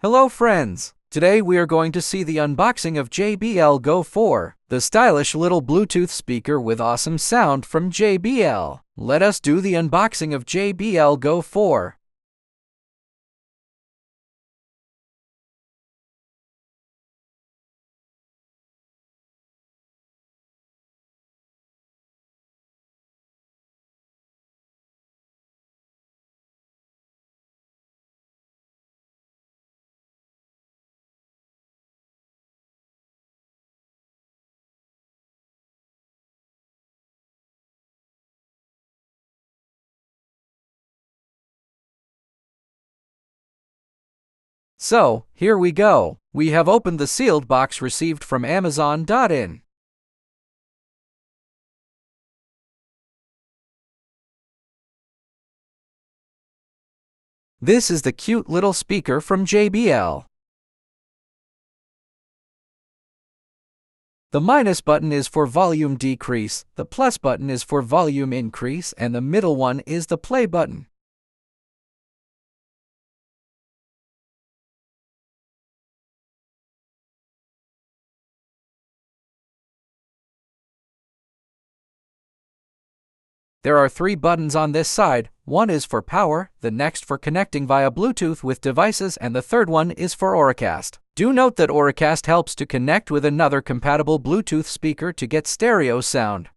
Hello friends! Today we are going to see the unboxing of Jbl Go 4, the stylish little Bluetooth speaker with awesome sound from JBL. Let us do the unboxing of Jbl Go 4. So, here we go. We have opened the sealed box received from Amazon.in. This is the cute little speaker from JBL. The minus button is for volume decrease, the plus button is for volume increase, and the middle one is the play button. There are 3 buttons on this side. One is for power, the next for connecting via Bluetooth with devices, and the third one is for Auracast. Do note that Auracast helps to connect with another compatible Bluetooth speaker to get stereo sound.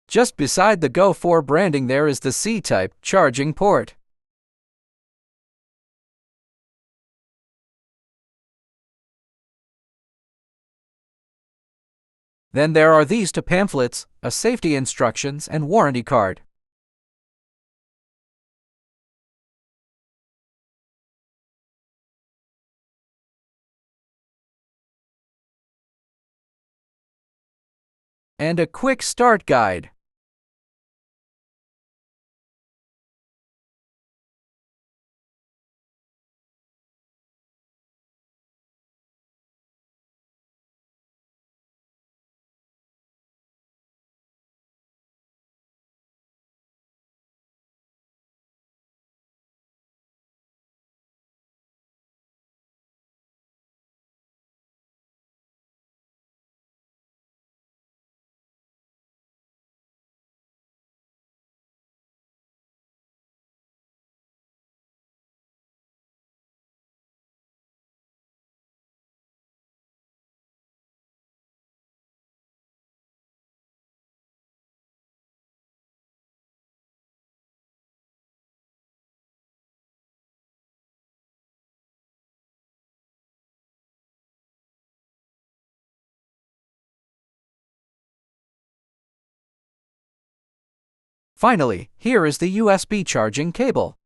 Just beside the Go 4 branding there is the C-type charging port. Then there are these 2 pamphlets, a safety instructions and warranty card. And a quick start guide. Finally, here is the USB charging cable.